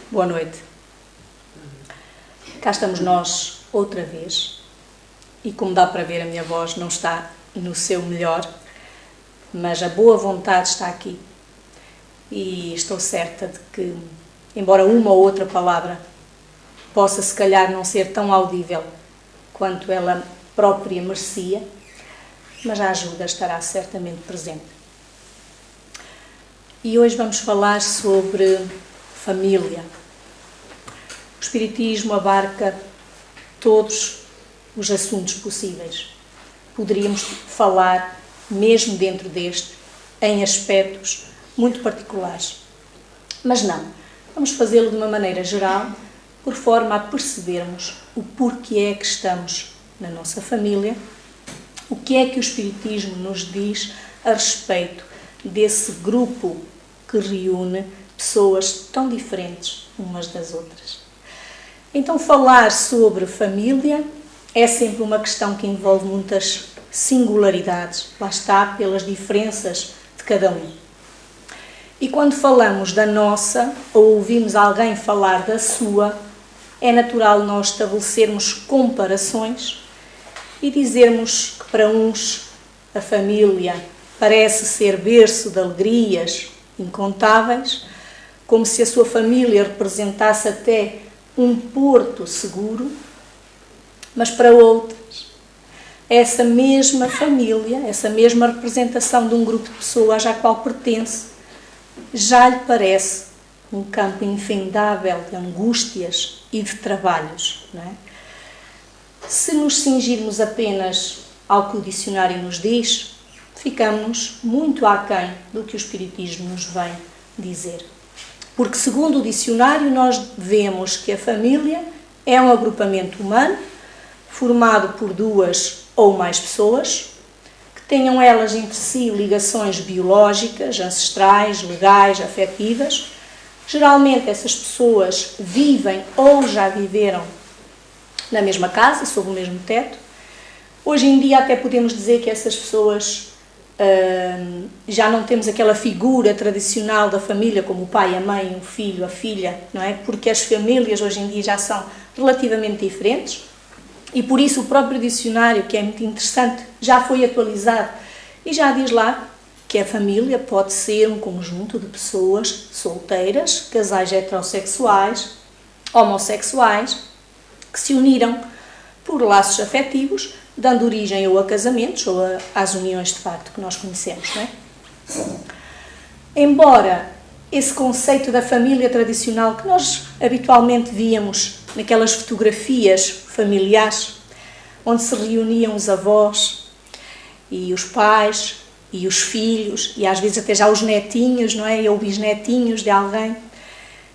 Boa noite. Cá estamos nós outra vez e, como dá para ver, a minha voz não está no seu melhor, mas a boa vontade está aqui e estou certa de que, embora uma ou outra palavra possa se calhar não ser tão audível quanto ela própria merecia, mas a ajuda estará certamente presente. E hoje vamos falar sobre família. O Espiritismo abarca todos os assuntos possíveis. Poderíamos falar, mesmo dentro deste, em aspectos muito particulares. Mas não, vamos fazê-lo de uma maneira geral, por forma a percebermos o porquê é que estamos na nossa família, o que é que o Espiritismo nos diz a respeito desse grupo que reúne pessoas tão diferentes umas das outras. Então, falar sobre família é sempre uma questão que envolve muitas singularidades, lá está, pelas diferenças de cada um. E quando falamos da nossa, ou ouvimos alguém falar da sua, é natural nós estabelecermos comparações e dizermos que para uns a família parece ser berço de alegrias incontáveis, como se a sua família representasse até um porto seguro, mas para outros, essa mesma família, essa mesma representação de um grupo de pessoas à qual pertence, já lhe parece um campo infindável de angústias e de trabalhos, não é? Se nos cingirmos apenas ao que o dicionário nos diz, ficamos muito aquém do que o Espiritismo nos vem dizer. Porque, segundo o dicionário, nós vemos que a família é um agrupamento humano formado por duas ou mais pessoas, que tenham elas entre si ligações biológicas, ancestrais, legais, afetivas. Geralmente essas pessoas vivem ou já viveram na mesma casa, sob o mesmo teto. Hoje em dia até podemos dizer que essas pessoas já não temos aquela figura tradicional da família, como o pai, a mãe, o filho, a filha, não é? Porque as famílias hoje em dia já são relativamente diferentes e por isso o próprio dicionário, que é muito interessante, já foi atualizado e já diz lá que a família pode ser um conjunto de pessoas solteiras, casais heterossexuais, homossexuais, que se uniram por laços afetivos, dando origem ou a casamentos ou às uniões de facto que nós conhecemos, não é? Embora esse conceito da família tradicional que nós habitualmente víamos naquelas fotografias familiares, onde se reuniam os avós e os pais e os filhos e às vezes até já os netinhos, não é? Ou bisnetinhos de alguém,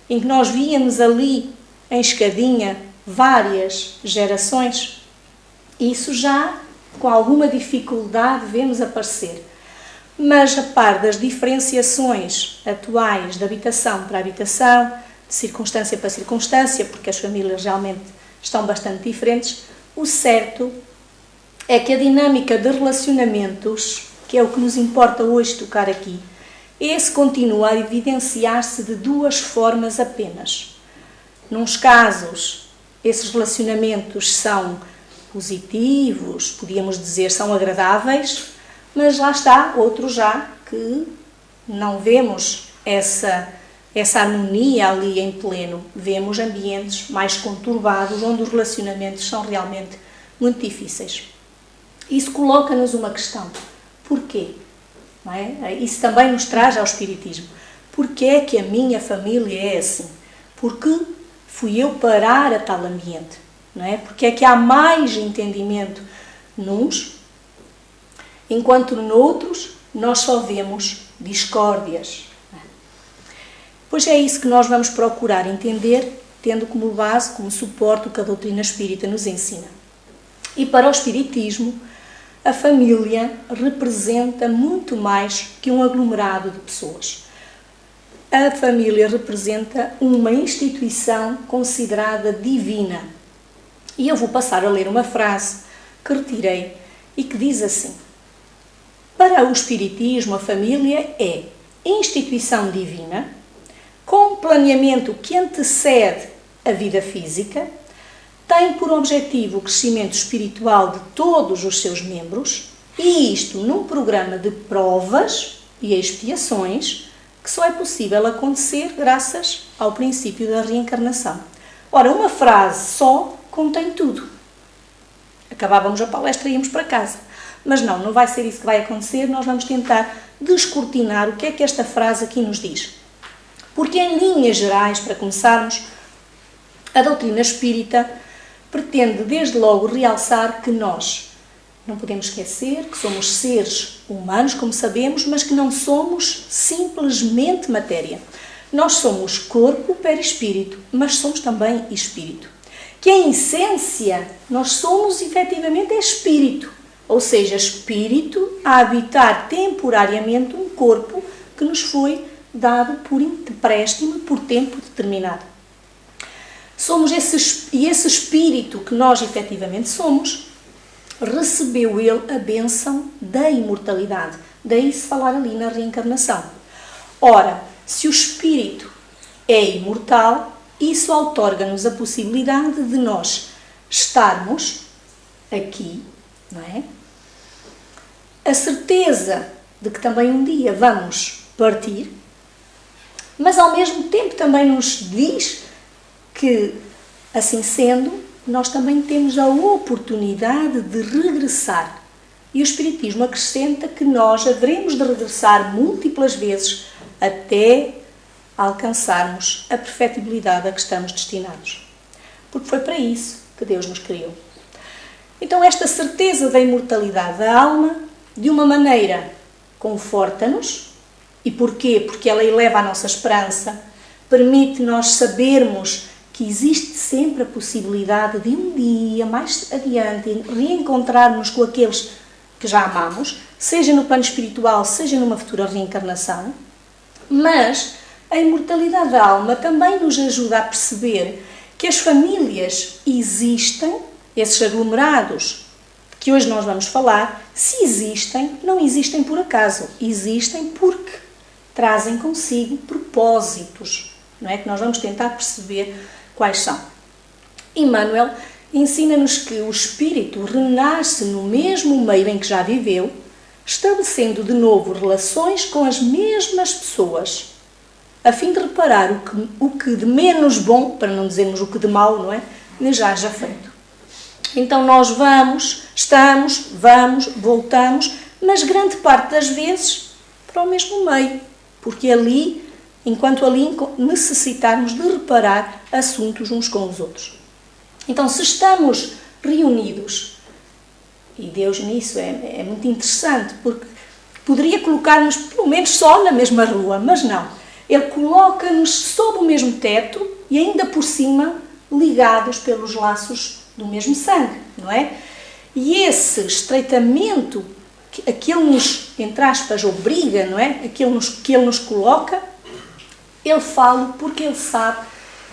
em que nós víamos ali em escadinha várias gerações, isso já com alguma dificuldade vemos aparecer. Mas a par das diferenciações atuais de habitação para habitação, de circunstância para circunstância, porque as famílias realmente estão bastante diferentes, o certo é que a dinâmica de relacionamentos, que é o que nos importa hoje tocar aqui, esse continua a evidenciar-se de duas formas apenas. Nos casos, esses relacionamentos são positivos, podíamos dizer, são agradáveis, mas lá está, outros já que não vemos essa harmonia ali em pleno. Vemos ambientes mais conturbados, onde os relacionamentos são realmente muito difíceis. Isso coloca-nos uma questão. Porquê? Não é? Isso também nos traz ao Espiritismo. Porquê é que a minha família é assim? Porque fui eu parar a tal ambiente? Não é? Porque é que há mais entendimento nuns, enquanto noutros nós só vemos discórdias. Pois é isso que nós vamos procurar entender, tendo como base, como suporte o que a doutrina espírita nos ensina. E para o Espiritismo, a família representa muito mais que um aglomerado de pessoas. A família representa uma instituição considerada divina. E eu vou passar a ler uma frase que retirei e que diz assim: para o Espiritismo, a família é instituição divina com planeamento que antecede a vida física, tem por objetivo o crescimento espiritual de todos os seus membros, e isto num programa de provas e expiações que só é possível acontecer graças ao princípio da reencarnação. Ora, uma frase só contém tudo. Acabávamos a palestra e íamos para casa. Mas não vai ser isso que vai acontecer, nós vamos tentar descortinar o que é que esta frase aqui nos diz. Porque em linhas gerais, para começarmos, a doutrina espírita pretende desde logo realçar que nós não podemos esquecer que somos seres humanos, como sabemos, mas que não somos simplesmente matéria. Nós somos corpo, perispírito, mas somos também espírito. Que em essência nós somos efetivamente espírito, ou seja, espírito a habitar temporariamente um corpo que nos foi dado por empréstimo por tempo determinado. Somos esse espírito que nós efetivamente somos, recebeu ele a bênção da imortalidade. Daí se falar ali na reencarnação. Ora, se o espírito é imortal, isso outorga-nos a possibilidade de nós estarmos aqui, não é? A certeza de que também um dia vamos partir, mas ao mesmo tempo também nos diz que, assim sendo, nós também temos a oportunidade de regressar. E o Espiritismo acrescenta que nós haveremos de regressar múltiplas vezes até alcançarmos a perfectibilidade a que estamos destinados. Porque foi para isso que Deus nos criou. Então esta certeza da imortalidade da alma, de uma maneira, conforta-nos. E porquê? Porque ela eleva a nossa esperança, permite nós sabermos que existe sempre a possibilidade de um dia, mais adiante, reencontrar-nos com aqueles que já amamos, seja no plano espiritual, seja numa futura reencarnação. Mas a imortalidade da alma também nos ajuda a perceber que as famílias existem, esses aglomerados que hoje nós vamos falar, se existem, não existem por acaso, existem porque trazem consigo propósitos, não é? Que nós vamos tentar perceber quais são. Emmanuel ensina-nos que o espírito renasce no mesmo meio em que já viveu, estabelecendo de novo relações com as mesmas pessoas, a fim de reparar o que de menos bom, para não dizermos o que de mau, não é? Lhe já feito. Então nós vamos, voltamos, mas grande parte das vezes para o mesmo meio, porque ali, enquanto ali necessitarmos de reparar assuntos uns com os outros. Então, se estamos reunidos, e Deus nisso é muito interessante, porque poderia colocar-nos pelo menos só na mesma rua, mas não. Ele coloca-nos sob o mesmo teto e ainda por cima ligados pelos laços do mesmo sangue, não é? E esse estreitamento a que ele nos, entre aspas, obriga, não é? Que ele nos coloca, ele fala porque ele sabe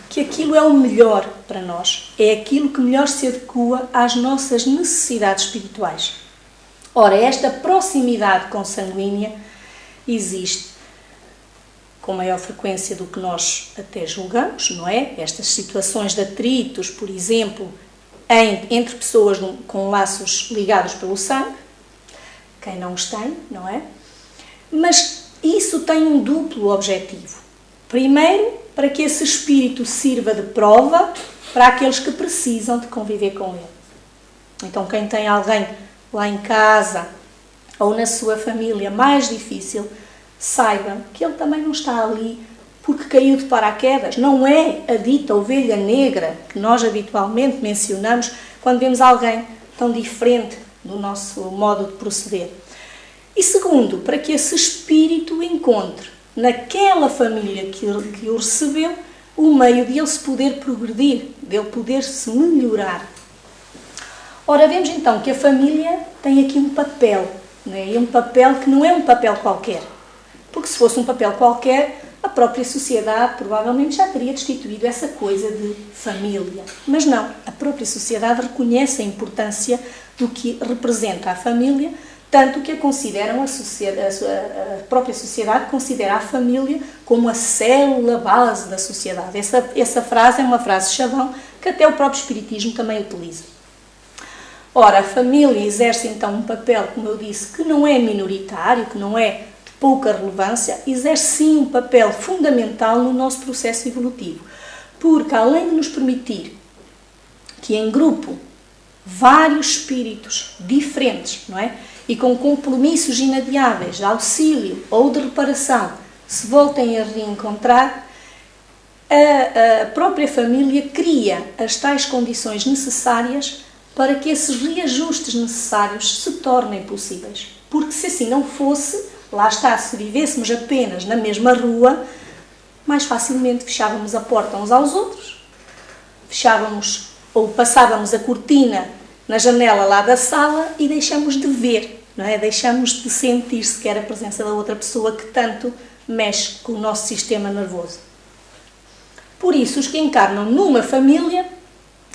que aquilo é o melhor para nós, é aquilo que melhor se adequa às nossas necessidades espirituais. Ora, esta proximidade consanguínea existe com maior frequência do que nós até julgamos, não é? Estas situações de atritos, por exemplo, entre pessoas com laços ligados pelo sangue, quem não os tem, não é? Mas isso tem um duplo objetivo. Primeiro, para que esse espírito sirva de prova para aqueles que precisam de conviver com ele. Então, quem tem alguém lá em casa ou na sua família mais difícil, saiba que ele também não está ali porque caiu de paraquedas. Não é a dita ovelha negra que nós habitualmente mencionamos quando vemos alguém tão diferente do nosso modo de proceder. E segundo, para que esse espírito encontre naquela família que o recebeu o meio de ele se poder progredir, de ele poder se melhorar. Ora, vemos então que a família tem aqui um papel, não é? E um papel que não é um papel qualquer. Porque se fosse um papel qualquer, a própria sociedade provavelmente já teria destituído essa coisa de família. Mas não, a própria sociedade reconhece a importância do que representa a família tanto que a consideram a própria sociedade considera a família como a célula base da sociedade. Essa frase é uma frase chavão que até o próprio Espiritismo também utiliza. Ora, a família exerce então um papel, como eu disse, que não é minoritário, que não é de pouca relevância, exerce sim um papel fundamental no nosso processo evolutivo, porque além de nos permitir que em grupo vários espíritos diferentes, não é? E com compromissos inadiáveis de auxílio ou de reparação se voltem a reencontrar, a própria família cria as tais condições necessárias para que esses reajustes necessários se tornem possíveis. Porque se assim não fosse, lá está, se vivêssemos apenas na mesma rua, mais facilmente fechávamos a porta uns aos outros, fechávamos ou passávamos a cortina na janela lá da sala e deixamos de ver, não é? Deixamos de sentir sequer a presença da outra pessoa que tanto mexe com o nosso sistema nervoso. Por isso, os que encarnam numa família,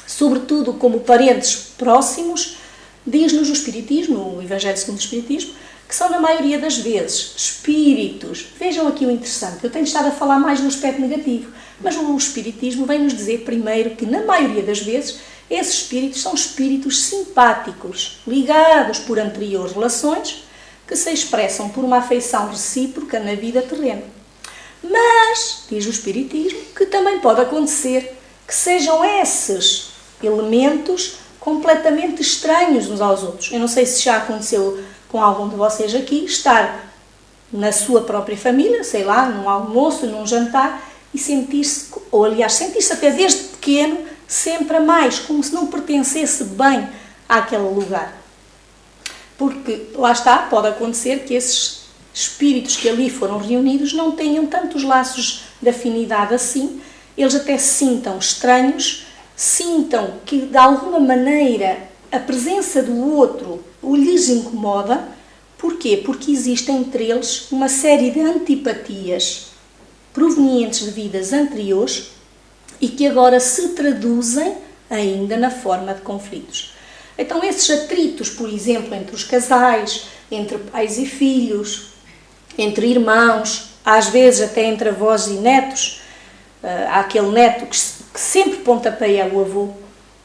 sobretudo como parentes próximos, diz-nos o Espiritismo, o Evangelho segundo o Espiritismo, que são na maioria das vezes espíritos. Vejam aqui o interessante, eu tenho estado a falar mais no aspecto negativo, mas o Espiritismo vem-nos dizer primeiro que na maioria das vezes esses espíritos são espíritos simpáticos, ligados por anteriores relações, que se expressam por uma afeição recíproca na vida terrena. Mas, diz o Espiritismo, que também pode acontecer que sejam esses elementos completamente estranhos uns aos outros. Eu não sei se já aconteceu com algum de vocês aqui, estar na sua própria família, sei lá, num almoço, num jantar, e sentir-se, ou aliás, sentir-se até desde pequeno, sempre a mais, como se não pertencesse bem àquele lugar. Porque, lá está, pode acontecer que esses espíritos que ali foram reunidos não tenham tantos laços de afinidade assim, eles até se sintam estranhos, sintam que de alguma maneira a presença do outro lhes incomoda. Porquê? Porque existe entre eles uma série de antipatias provenientes de vidas anteriores e que agora se traduzem ainda na forma de conflitos. Então esses atritos, por exemplo, entre os casais, entre pais e filhos, entre irmãos, às vezes até entre avós e netos, há aquele neto que sempre pontapeia o avô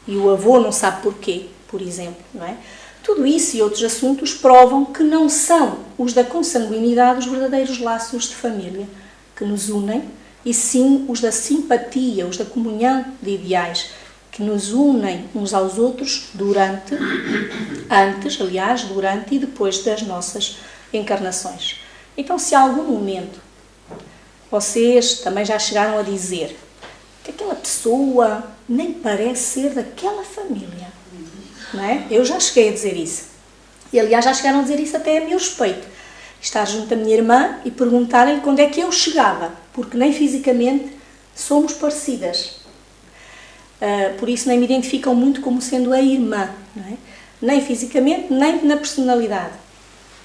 e o avô não sabe porquê, por exemplo, não é? Tudo isso e outros assuntos provam que não são os da consanguinidade os verdadeiros laços de família que nos unem, e sim os da simpatia, os da comunhão de ideais, que nos unem uns aos outros durante e depois das nossas encarnações. Então, se a algum momento vocês também já chegaram a dizer que aquela pessoa nem parece ser daquela família, não é? Eu já cheguei a dizer isso. E, aliás, já chegaram a dizer isso até a meu respeito. Estar junto da minha irmã e perguntarem-lhe quando é que eu chegava, porque nem fisicamente somos parecidas. Por isso nem me identificam muito como sendo a irmã, não é? Nem fisicamente, nem na personalidade.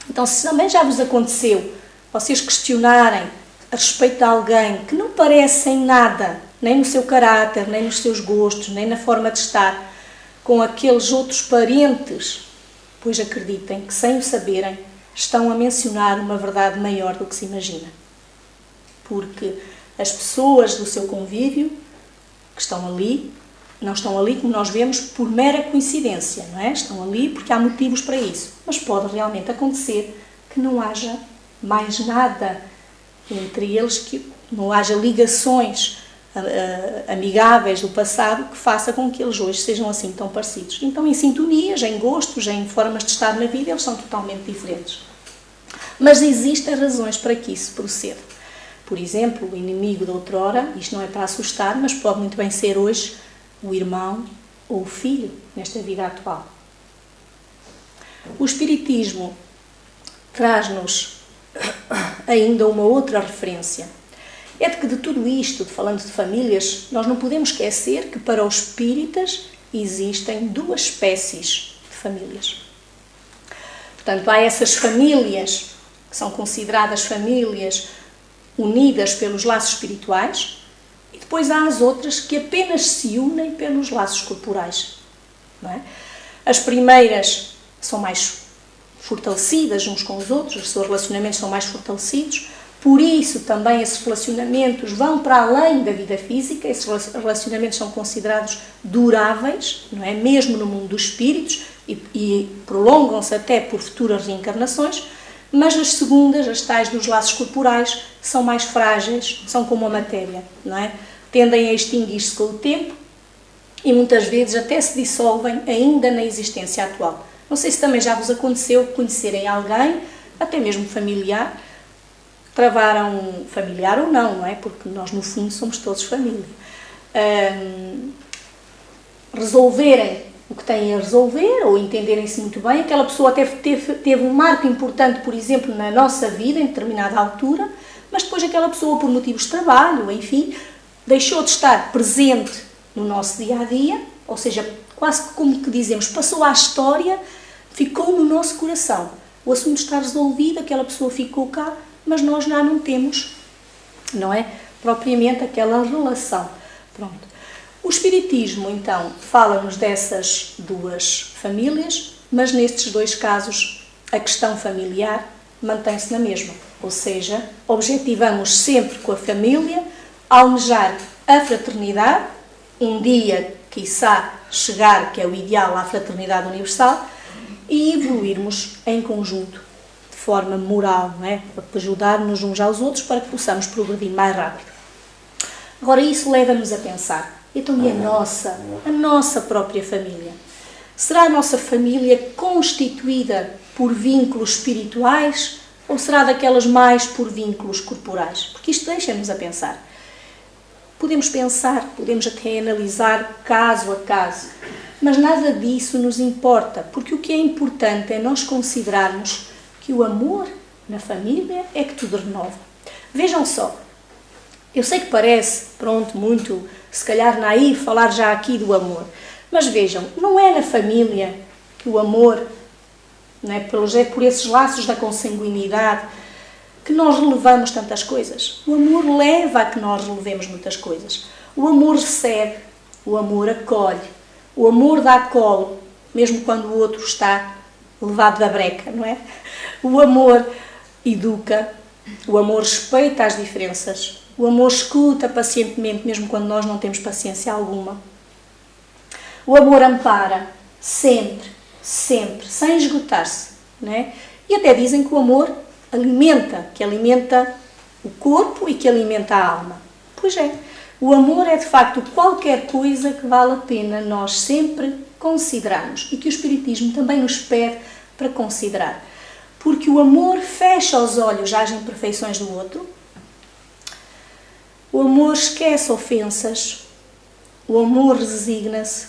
Então, se também já vos aconteceu vocês questionarem a respeito de alguém que não parece em nada, nem no seu caráter, nem nos seus gostos, nem na forma de estar, com aqueles outros parentes, pois acreditem que, sem o saberem, estão a mencionar uma verdade maior do que se imagina. Porque as pessoas do seu convívio que estão ali, não estão ali, como nós vemos, por mera coincidência, não é? Estão ali porque há motivos para isso. Mas pode realmente acontecer que não haja mais nada entre eles, que não haja ligações amigáveis do passado que faça com que eles hoje sejam assim tão parecidos. Então, em sintonias, em gostos, em formas de estar na vida, eles são totalmente diferentes. Mas existem razões para que isso proceda. Por exemplo, o inimigo de outrora, isto não é para assustar, mas pode muito bem ser hoje o irmão ou o filho nesta vida atual. O Espiritismo traz-nos ainda uma outra referência. É de que de tudo isto, falando de famílias, nós não podemos esquecer que para os espíritas existem duas espécies de famílias. Portanto, há essas famílias que são consideradas famílias unidas pelos laços espirituais, e depois há as outras que apenas se unem pelos laços corporais. Não é? As primeiras são mais fortalecidas uns com os outros, os seus relacionamentos são mais fortalecidos, por isso também esses relacionamentos vão para além da vida física, esses relacionamentos são considerados duráveis, não é? Mesmo no mundo dos espíritos, e prolongam-se até por futuras reencarnações, mas as segundas, as tais dos laços corporais, são mais frágeis, são como a matéria, não é? Tendem a extinguir-se com o tempo e muitas vezes até se dissolvem ainda na existência atual. Não sei se também já vos aconteceu conhecerem alguém, até mesmo familiar, travaram, familiar ou não, não é? Porque nós no fundo somos todos família. Resolverem o que têm a resolver ou entenderem-se muito bem, aquela pessoa até teve um marco importante, por exemplo, na nossa vida em determinada altura, mas depois aquela pessoa, por motivos de trabalho, enfim, deixou de estar presente no nosso dia-a-dia, ou seja, quase como que dizemos, passou à história, ficou no nosso coração. O assunto está resolvido, aquela pessoa ficou cá, mas nós já não temos, não é, propriamente aquela relação. Pronto. O Espiritismo, então, fala-nos dessas duas famílias, mas nestes dois casos a questão familiar mantém-se na mesma. Ou seja, objetivamos sempre com a família almejar a fraternidade, um dia, quiçá, chegar, que é o ideal, à fraternidade universal, e evoluirmos em conjunto, de forma moral, não é? Para ajudar-nos uns aos outros para que possamos progredir mais rápido. Agora, isso leva-nos a pensar, então, e a nossa própria família? Será a nossa família constituída por vínculos espirituais ou será daquelas mais por vínculos corporais? Porque isto deixa-nos a pensar. Podemos pensar, podemos até analisar caso a caso, mas nada disso nos importa, porque o que é importante é nós considerarmos que o amor na família é que tudo renova. Vejam só, eu sei que parece, pronto, muito, se calhar naí falar já aqui do amor, mas vejam, não é na família que o amor, não é, por esses laços da consanguinidade, que nós relevamos tantas coisas. O amor leva a que nós relevemos muitas coisas. O amor recebe, o amor acolhe, o amor dá colo, mesmo quando o outro está levado da breca, não é? O amor educa, o amor respeita as diferenças, o amor escuta pacientemente, mesmo quando nós não temos paciência alguma. O amor ampara, sempre, sempre, sem esgotar-se, não é? E até dizem que o amor alimenta, que alimenta o corpo e que alimenta a alma. Pois é, o amor é de facto qualquer coisa que vale a pena nós sempre considerarmos e que o Espiritismo também nos pede para considerar. Porque o amor fecha os olhos às imperfeições do outro, o amor esquece ofensas, o amor resigna-se,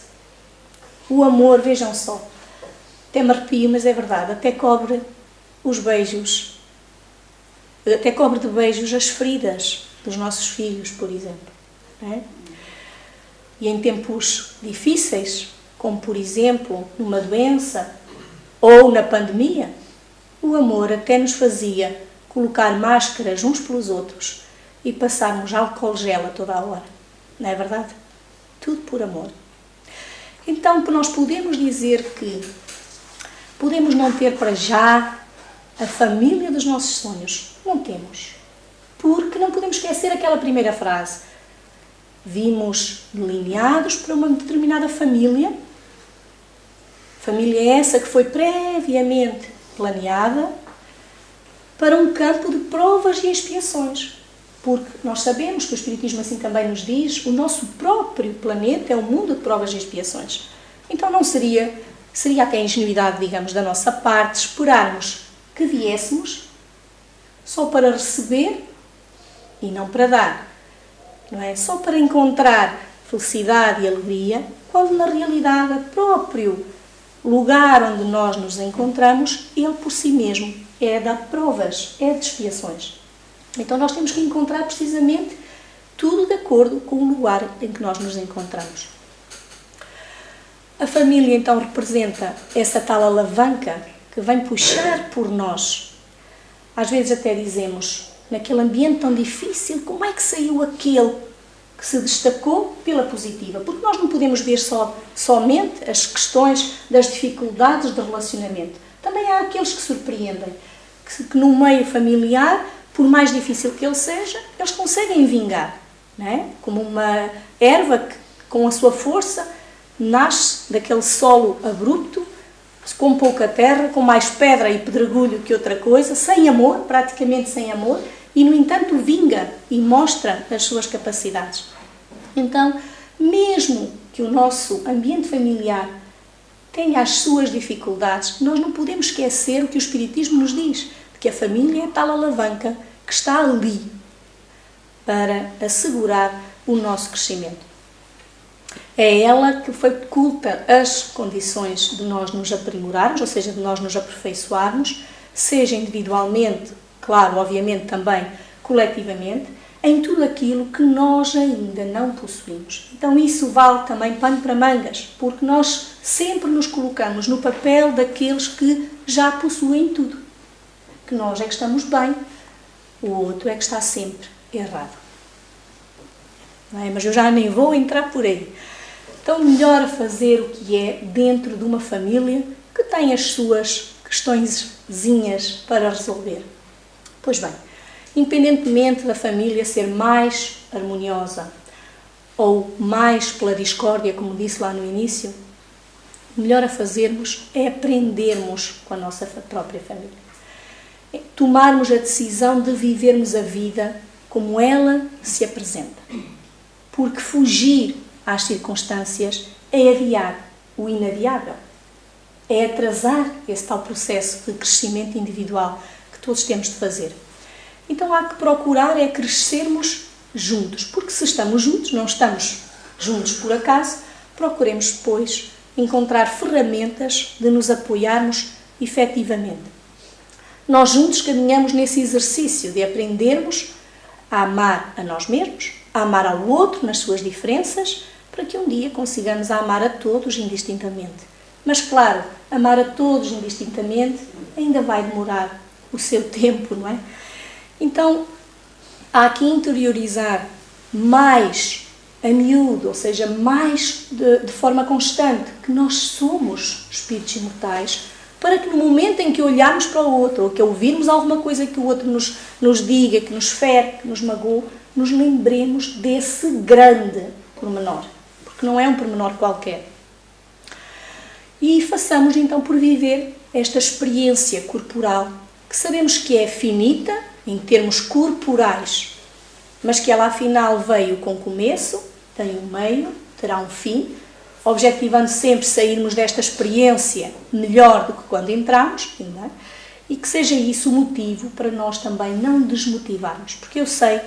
o amor, vejam só, até me arrepio, mas é verdade, até cobre os beijos, até cobre de beijos as feridas dos nossos filhos, por exemplo. Não é? E em tempos difíceis, como por exemplo numa doença ou na pandemia, o amor até nos fazia colocar máscaras uns pelos outros e passarmos álcool gel a toda a hora. Não é verdade? Tudo por amor. Então, nós podemos dizer que podemos não ter para já a família dos nossos sonhos. Não temos. Porque não podemos esquecer aquela primeira frase. Vimos delineados para uma determinada família. Família essa que foi previamente planeada para um campo de provas e expiações. Porque nós sabemos que o Espiritismo assim também nos diz, o nosso próprio planeta é um mundo de provas e expiações. Então não seria até ingenuidade, digamos, da nossa parte, esperarmos que viéssemos só para receber e não para dar. Não é? Só para encontrar felicidade e alegria, quando na realidade o próprio lugar onde nós nos encontramos, ele por si mesmo é de provas, é de expiações. Então nós temos que encontrar precisamente tudo de acordo com o lugar em que nós nos encontramos. A família então representa essa tal alavanca que vem puxar por nós. Às vezes até dizemos, naquele ambiente tão difícil, como é que saiu aquele que se destacou pela positiva? Porque nós não podemos ver somente as questões das dificuldades de relacionamento. Também também há aqueles que surpreendem, que no meio familiar, por mais difícil que ele seja, eles conseguem vingar, não é? Como uma erva que, com a sua força, nasce daquele solo abrupto, com pouca terra, com mais pedra e pedregulho que outra coisa, sem amor, praticamente sem amor, e no entanto vinga e mostra as suas capacidades. Então, mesmo que o nosso ambiente familiar tenha as suas dificuldades, nós não podemos esquecer o que o Espiritismo nos diz, de que a família é tal alavanca que está ali para assegurar o nosso crescimento. É ela que faculta as condições de nós nos aprimorarmos, ou seja, de nós nos aperfeiçoarmos, seja individualmente, claro, obviamente também coletivamente, em tudo aquilo que nós ainda não possuímos. Então isso vale também pano para mangas, porque nós sempre nos colocamos no papel daqueles que já possuem tudo. Que nós é que estamos bem, o outro é que está sempre errado. Não é? Mas eu já nem vou entrar por aí. Então, melhor fazer o que é dentro de uma família que tem as suas questõezinhas para resolver. Pois bem, independentemente da família ser mais harmoniosa ou mais pela discórdia, como disse lá no início, o melhor a fazermos é aprendermos com a nossa própria família. É tomarmos a decisão de vivermos a vida como ela se apresenta. Porque fugir às circunstâncias é adiar o inadiável. É atrasar esse tal processo de crescimento individual que todos temos de fazer. Então há que procurar é crescermos juntos, porque se estamos juntos, não estamos juntos por acaso, procuremos depois encontrar ferramentas de nos apoiarmos efetivamente. Nós juntos caminhamos nesse exercício de aprendermos a amar a nós mesmos, a amar ao outro nas suas diferenças, para que um dia consigamos amar a todos indistintamente. Mas claro, amar a todos indistintamente ainda vai demorar o seu tempo, não é? Então, há que interiorizar mais a miúdo, ou seja, mais de forma constante, que nós somos espíritos imortais, para que no momento em que olharmos para o outro, ou que ouvirmos alguma coisa que o outro nos diga, que nos fere, que nos magoe, nos lembremos desse grande pormenor, porque não é um pormenor qualquer. E façamos então por viver esta experiência corporal, que sabemos que é finita, em termos corporais, mas que ela afinal veio com começo, tem um meio, terá um fim, objetivando sempre sairmos desta experiência melhor do que quando entramos, não é? E que seja isso o motivo para nós também não desmotivarmos, porque eu sei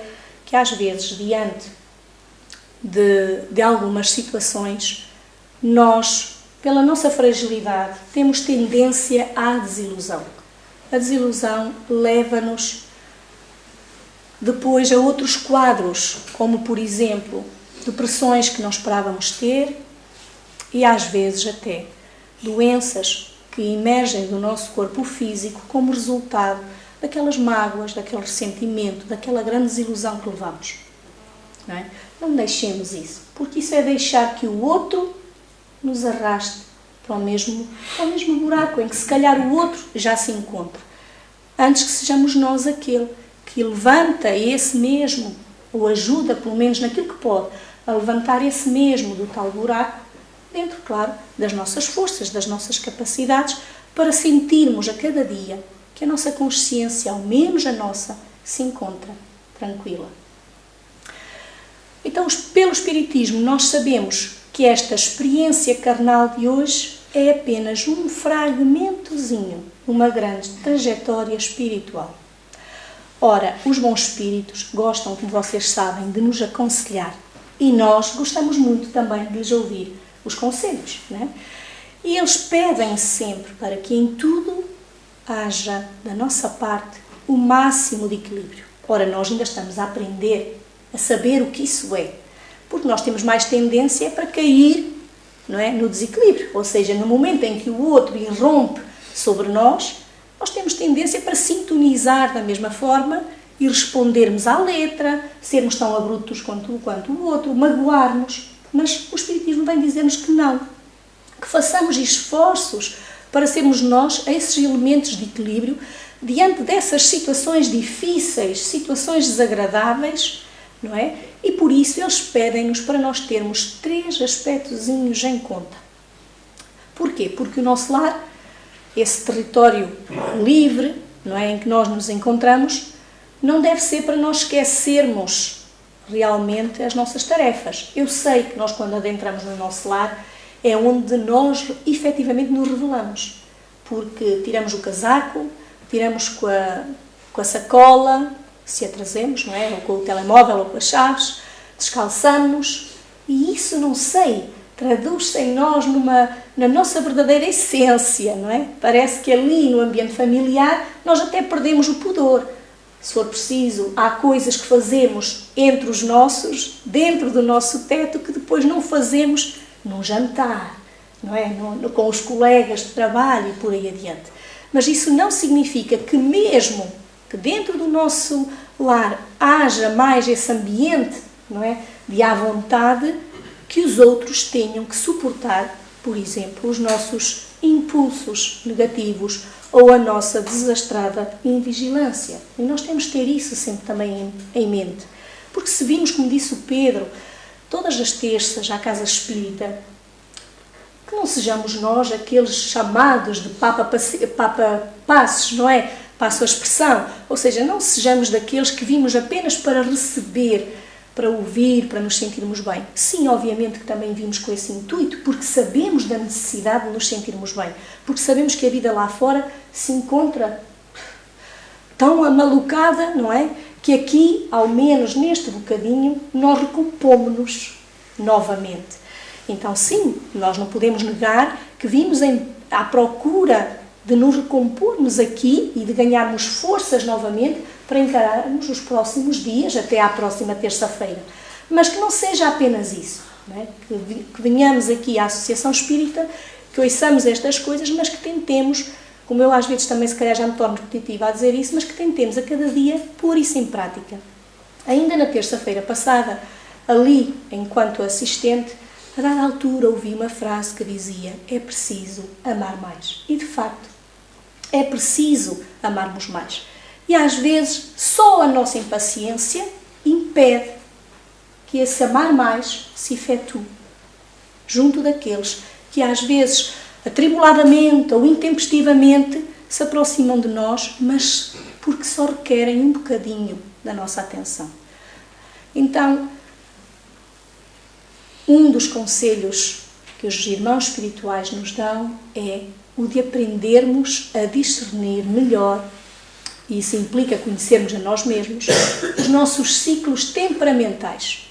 que às vezes, diante de algumas situações, nós, pela nossa fragilidade, temos tendência à desilusão. A desilusão leva-nos depois a outros quadros, como por exemplo, depressões que não esperávamos ter e às vezes até doenças que emergem do nosso corpo físico como resultado daquelas mágoas, daquele ressentimento, daquela grande desilusão que levamos. Não é? Não deixemos isso, porque isso é deixar que o outro nos arraste para o mesmo buraco em que se calhar o outro já se encontra, antes que sejamos nós aquele que levanta esse mesmo, ou ajuda, pelo menos naquilo que pode, a levantar esse mesmo do tal buraco, dentro, claro, das nossas forças, das nossas capacidades, para sentirmos a cada dia que a nossa consciência, ao menos a nossa, se encontra tranquila. Então, pelo Espiritismo, nós sabemos que esta experiência carnal de hoje é apenas um fragmentozinho de uma grande trajetória espiritual. Ora, os bons espíritos gostam, como vocês sabem, de nos aconselhar e nós gostamos muito também de lhes ouvir os conselhos, não é? E eles pedem sempre para que em tudo haja, da nossa parte, o máximo de equilíbrio. Ora, nós ainda estamos a aprender a saber o que isso é, porque nós temos mais tendência para cair, não é, no desequilíbrio, ou seja, no momento em que o outro irrompe sobre nós temos tendência para sintonizar da mesma forma e respondermos à letra, sermos tão abruptos quanto o outro, magoar-nos. Mas o Espiritismo vem dizer-nos que não, que façamos esforços para sermos nós esses elementos de equilíbrio diante dessas situações difíceis, situações desagradáveis, não é? E por isso eles pedem-nos para nós termos 3 aspectozinhos em conta. Porquê? Porque o nosso lar, esse território livre, não é, em que nós nos encontramos, não deve ser para nós esquecermos realmente as nossas tarefas. Eu sei que nós, quando adentramos no nosso lar, é onde nós efetivamente nos revelamos, porque tiramos o casaco, tiramos com a sacola, se a trazemos, não é? Ou com o telemóvel ou com as chaves, descalçamos, e isso, não sei, traduz-se em nós na nossa verdadeira essência, não é? Parece que ali no ambiente familiar nós até perdemos o pudor. Se for preciso, há coisas que fazemos entre os nossos, dentro do nosso teto, que depois não fazemos num jantar, não é? Com os colegas de trabalho e por aí adiante. Mas isso não significa que mesmo que dentro do nosso lar haja mais esse ambiente, não é, de à vontade, que os outros tenham que suportar, por exemplo, os nossos impulsos negativos ou a nossa desastrada invigilância. E nós temos que ter isso sempre também em mente. Porque se vimos, como disse o Pedro, todas as terças à Casa Espírita, que não sejamos nós aqueles chamados de papa-passos, não é? Passo a expressão. Ou seja, não sejamos daqueles que vimos apenas para receber, para ouvir, para nos sentirmos bem. Sim, obviamente que também vimos com esse intuito, porque sabemos da necessidade de nos sentirmos bem, porque sabemos que a vida lá fora se encontra tão amalucada, não é? Que aqui, ao menos neste bocadinho, nós recompomos-nos novamente. Então, sim, nós não podemos negar que vimos à procura de nos recompormos aqui e de ganharmos forças novamente para encararmos os próximos dias, até à próxima terça-feira. Mas que não seja apenas isso, não é? Que venhamos aqui à Associação Espírita, que ouçamos estas coisas, mas que tentemos, como eu às vezes também se calhar já me torno repetitiva a dizer isso, mas que tentemos a cada dia pôr isso em prática. Ainda na terça-feira passada, ali, enquanto assistente, a dada altura ouvi uma frase que dizia: é preciso amar mais. E de facto, é preciso amarmos mais. E às vezes só a nossa impaciência impede que esse amar mais se efetue junto daqueles que às vezes atribuladamente ou intempestivamente se aproximam de nós, mas porque só requerem um bocadinho da nossa atenção. Então, um dos conselhos que os irmãos espirituais nos dão é o de aprendermos a discernir melhor, e isso implica conhecermos a nós mesmos, os nossos ciclos temperamentais.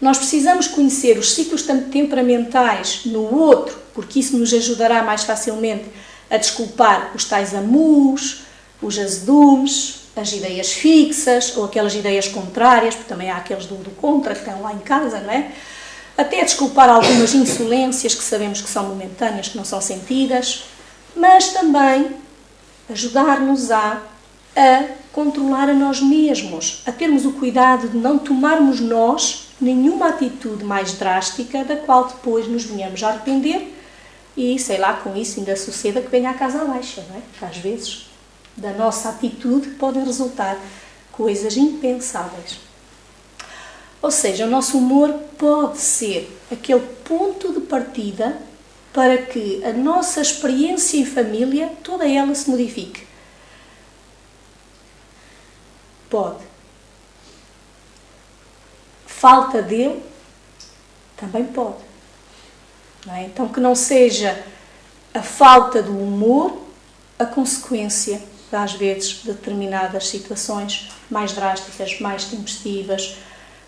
Nós precisamos conhecer os ciclos temperamentais no outro, porque isso nos ajudará mais facilmente a desculpar os tais amus, os azedumes, as ideias fixas ou aquelas ideias contrárias, porque também há aqueles do contra que estão lá em casa, não é? Até desculpar algumas insolências que sabemos que são momentâneas, que não são sentidas, mas também ajudar-nos a controlar a nós mesmos, a termos o cuidado de não tomarmos nós nenhuma atitude mais drástica da qual depois nos venhamos a arrepender e, sei lá, com isso ainda suceda que venha à casa abaixo, não é? Porque às vezes da nossa atitude podem resultar coisas impensáveis. Ou seja, o nosso humor pode ser aquele ponto de partida para que a nossa experiência em família, toda ela se modifique. Pode. Falta dele também pode. Não é? Então, que não seja a falta do humor a consequência, às vezes, de determinadas situações mais drásticas, mais tempestivas,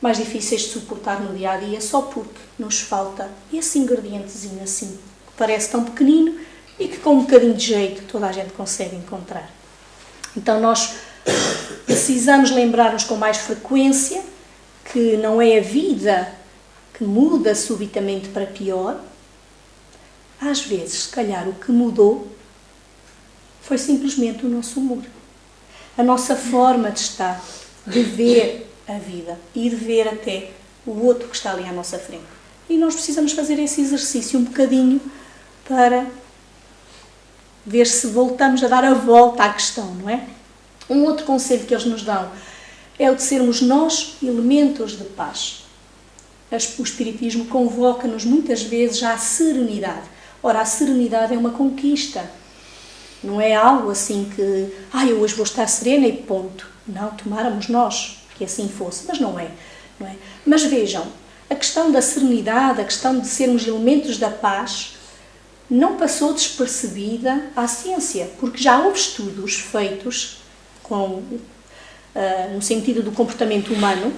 mais difíceis de suportar no dia-a-dia, só porque nos falta esse ingredientezinho assim, que parece tão pequenino e que com um bocadinho de jeito toda a gente consegue encontrar. Então nós precisamos lembrar-nos com mais frequência que não é a vida que muda subitamente para pior. Às vezes, se calhar, o que mudou foi simplesmente o nosso humor, a nossa forma de estar, de ver a vida e de ver até o outro que está ali à nossa frente. E nós precisamos fazer esse exercício um bocadinho para ver se voltamos a dar a volta à questão, não é? Um outro conselho que eles nos dão é o de sermos nós elementos de paz. O Espiritismo convoca-nos muitas vezes à serenidade. Ora, a serenidade é uma conquista. Não é algo assim que, eu hoje vou estar serena e ponto. Não, tomáramos nós que assim fosse, mas não é. Mas vejam, a questão da serenidade, a questão de sermos elementos da paz, não passou despercebida à ciência, porque já houve estudos feitos no sentido do comportamento humano,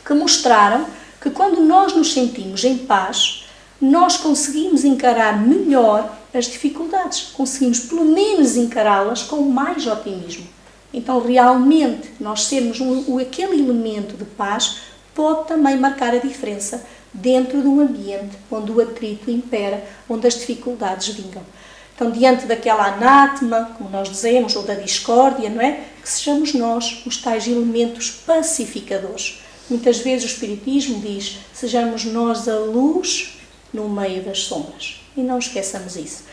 que mostraram que quando nós nos sentimos em paz, nós conseguimos encarar melhor as dificuldades, conseguimos pelo menos encará-las com mais otimismo. Então, realmente, nós sermos aquele elemento de paz pode também marcar a diferença dentro de um ambiente onde o atrito impera, onde as dificuldades vingam. Então, diante daquela anátema, como nós dizemos, ou da discórdia, não é? Que sejamos nós os tais elementos pacificadores. Muitas vezes o Espiritismo diz, sejamos nós a luz no meio das sombras. E não esqueçamos isso.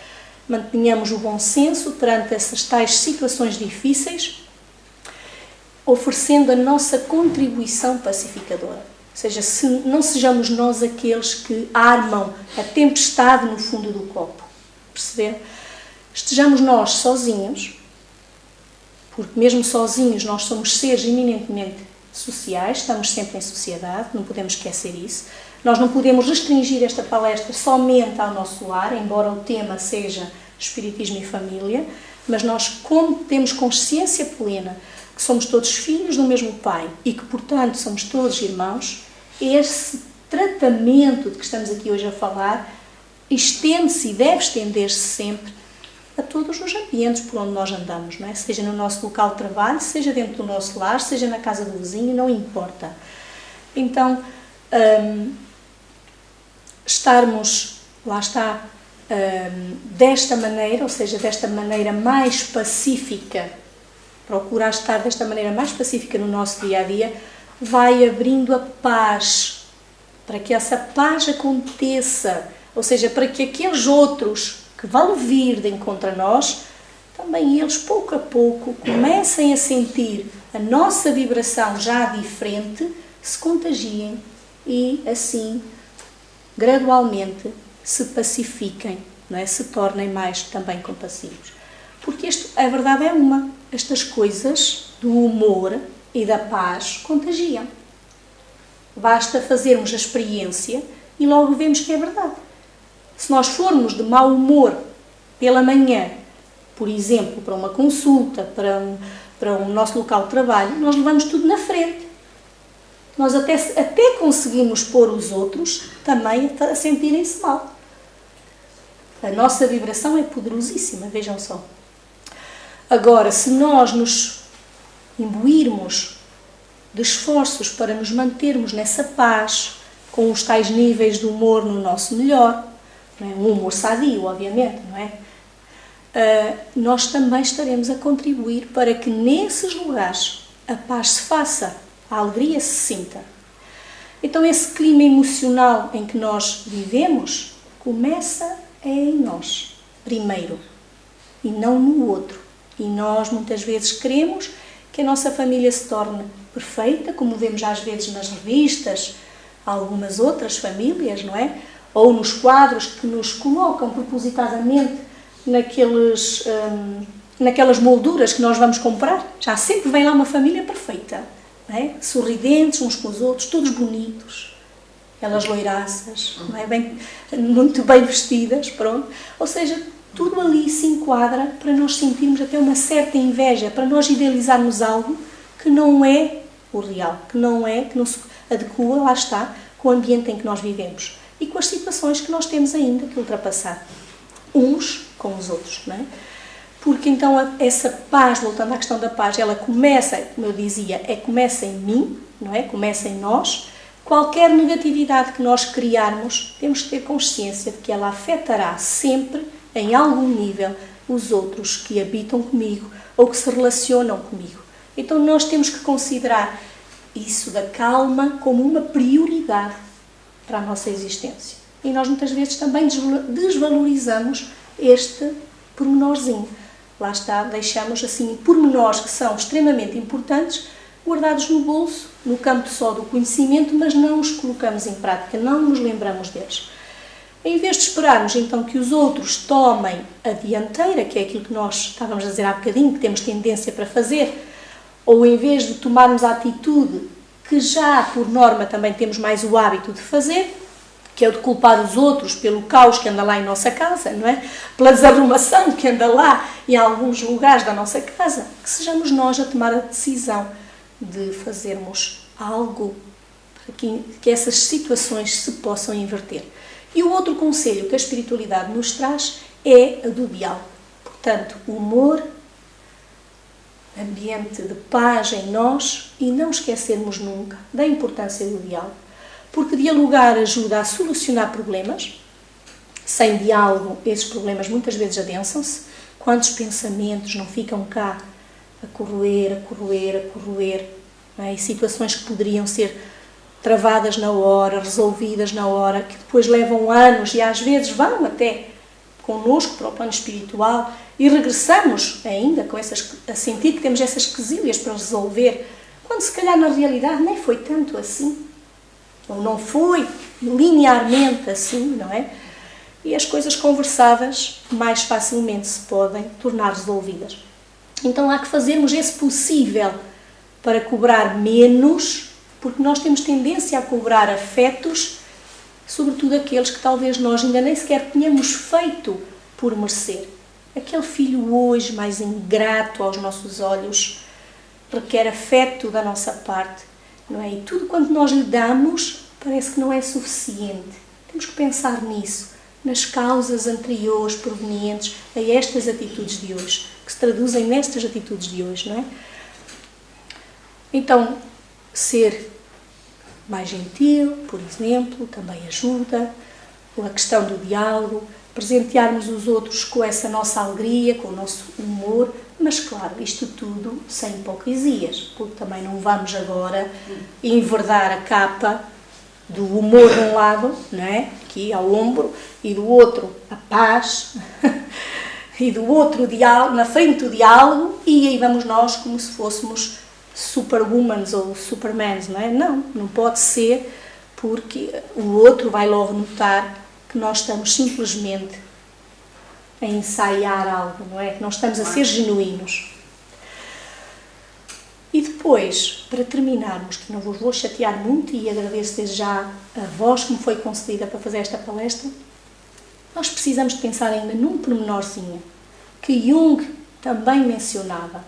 Mantenhamos o bom senso perante essas tais situações difíceis, oferecendo a nossa contribuição pacificadora. Ou seja, não sejamos nós aqueles que armam a tempestade no fundo do copo. Perceber? Estejamos nós sozinhos, porque mesmo sozinhos nós somos seres eminentemente sociais, estamos sempre em sociedade, não podemos esquecer isso. Nós não podemos restringir esta palestra somente ao nosso lar, embora o tema seja Espiritismo e Família, mas nós, como temos consciência plena que somos todos filhos do mesmo Pai e que, portanto, somos todos irmãos, esse tratamento de que estamos aqui hoje a falar estende-se e deve estender-se sempre a todos os ambientes por onde nós andamos, não é? Seja no nosso local de trabalho, seja dentro do nosso lar, seja na casa do vizinho, não importa. Então, estarmos, lá está, desta maneira, ou seja, desta maneira mais pacífica, procurar estar desta maneira mais pacífica no nosso dia-a-dia, vai abrindo a paz, para que essa paz aconteça, ou seja, para que aqueles outros que vão vir de encontro a nós, também eles, pouco a pouco, comecem a sentir a nossa vibração já diferente, se contagiem e, assim, gradualmente, se pacifiquem, não é? Se tornem mais também compassivos. Porque a verdade é estas coisas do humor e da paz contagiam. Basta fazermos a experiência e logo vemos que é verdade. Se nós formos de mau humor pela manhã, por exemplo, para uma consulta, para um nosso local de trabalho, nós levamos tudo na frente. Nós até conseguimos pôr os outros também a sentirem-se mal. A nossa vibração é poderosíssima, vejam só. Agora, se nós nos imbuirmos de esforços para nos mantermos nessa paz, com os tais níveis de humor no nosso melhor, não é? Um humor sadio, obviamente, não é? Nós também estaremos a contribuir para que nesses lugares a paz se faça, a alegria se sinta. Então esse clima emocional em que nós vivemos começa em nós, primeiro, e não no outro. E nós muitas vezes queremos que a nossa família se torne perfeita, como vemos às vezes nas revistas, algumas outras famílias, não é? Ou nos quadros que nos colocam propositadamente naquelas molduras que nós vamos comprar. Já sempre vem lá uma família perfeita, não é? Sorridentes uns com os outros, todos bonitos, aquelas loiraças, não é? Muito bem vestidas, pronto. Ou seja, tudo ali se enquadra para nós sentirmos até uma certa inveja, para nós idealizarmos algo que não é o real, que não se adequa, lá está, com o ambiente em que nós vivemos e com as situações que nós temos ainda que ultrapassar, uns com os outros, não é? Porque então essa paz, voltando à questão da paz, ela começa, como eu dizia, começa em mim, não é? Começa em nós. Qualquer negatividade que nós criarmos, temos que ter consciência de que ela afetará sempre, em algum nível, os outros que habitam comigo ou que se relacionam comigo. Então nós temos que considerar isso da calma como uma prioridade para a nossa existência. E nós muitas vezes também desvalorizamos este pormenorzinho. Lá está, deixamos assim pormenores que são extremamente importantes, guardados no bolso, no campo só do conhecimento, mas não os colocamos em prática, não nos lembramos deles. Em vez de esperarmos então que os outros tomem a dianteira, que é aquilo que nós estávamos a dizer há bocadinho, que temos tendência para fazer, ou em vez de tomarmos a atitude que já por norma também temos mais o hábito de fazer, que é o de culpar os outros pelo caos que anda lá em nossa casa, não é? Pela desarrumação que anda lá em alguns lugares da nossa casa, que sejamos nós a tomar a decisão de fazermos algo para que essas situações se possam inverter. E o outro conselho que a espiritualidade nos traz é a do diálogo. Portanto, humor, ambiente de paz em nós e não esquecermos nunca da importância do diálogo. Porque dialogar ajuda a solucionar problemas. Sem diálogo, esses problemas muitas vezes adensam-se. Quantos pensamentos não ficam cá a corroer, não é? E situações que poderiam ser travadas na hora, resolvidas na hora, que depois levam anos e às vezes vão até connosco para o plano espiritual e regressamos ainda com a sentir que temos essas quesilhas para resolver, quando se calhar na realidade nem foi tanto assim, ou não foi linearmente assim, não é? E as coisas conversadas mais facilmente se podem tornar resolvidas. Então há que fazermos esse possível para cobrar menos, porque nós temos tendência a cobrar afetos, sobretudo aqueles que talvez nós ainda nem sequer tenhamos feito por merecer. Aquele filho hoje mais ingrato aos nossos olhos requer afeto da nossa parte, não é? E tudo quanto nós lhe damos parece que não é suficiente. Temos que pensar nisso, nas causas anteriores provenientes a estas atitudes de hoje, que se traduzem nestas atitudes de hoje, não é? Então, ser mais gentil, por exemplo, também ajuda. A questão do diálogo, presentearmos os outros com essa nossa alegria, com o nosso humor, mas claro, isto tudo sem hipocrisias, porque também não vamos agora enverdar a capa do humor de um lado, não é? Aqui ao ombro, e do outro a paz, e do outro diálogo, na frente do diálogo, e aí vamos nós como se fôssemos superwomans ou supermans, não é? Não pode ser, porque o outro vai logo notar que nós estamos simplesmente a ensaiar algo, não é? Que não estamos a ser genuínos. E depois, para terminarmos, que não vos vou chatear muito e agradeço desde já a voz que me foi concedida para fazer esta palestra, nós precisamos de pensar ainda num pormenorzinho que Jung também mencionava.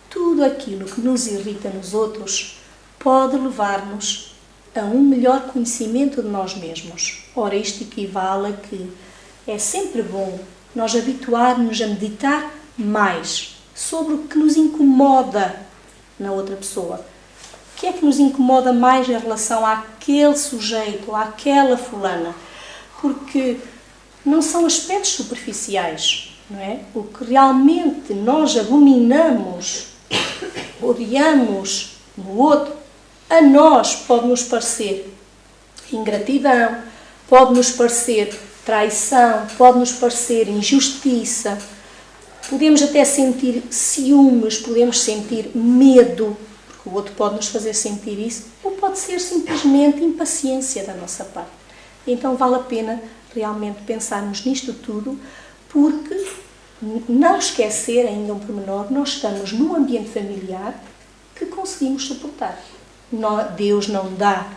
Tudo aquilo que nos irrita nos outros pode levar-nos a um melhor conhecimento de nós mesmos. Ora, isto equivale a que é sempre bom nós habituarmos a meditar mais sobre o que nos incomoda na outra pessoa. O que é que nos incomoda mais em relação àquele sujeito ou àquela fulana? Porque não são aspectos superficiais, não é? O que realmente nós abominamos, odiamos no outro, a nós pode-nos parecer ingratidão, pode-nos parecer traição, pode-nos parecer injustiça, podemos até sentir ciúmes, podemos sentir medo, porque o outro pode nos fazer sentir isso, ou pode ser simplesmente impaciência da nossa parte. Então vale a pena realmente pensarmos nisto tudo, porque não esquecer ainda um pormenor, nós estamos num ambiente familiar que conseguimos suportar. Deus não dá,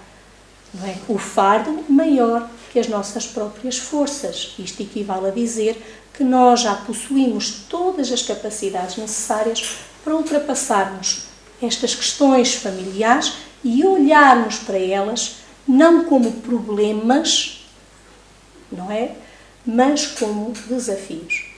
não é, o fardo maior que as nossas próprias forças. Isto equivale a dizer que nós já possuímos todas as capacidades necessárias para ultrapassarmos estas questões familiares e olharmos para elas não como problemas, não é, mas como desafios.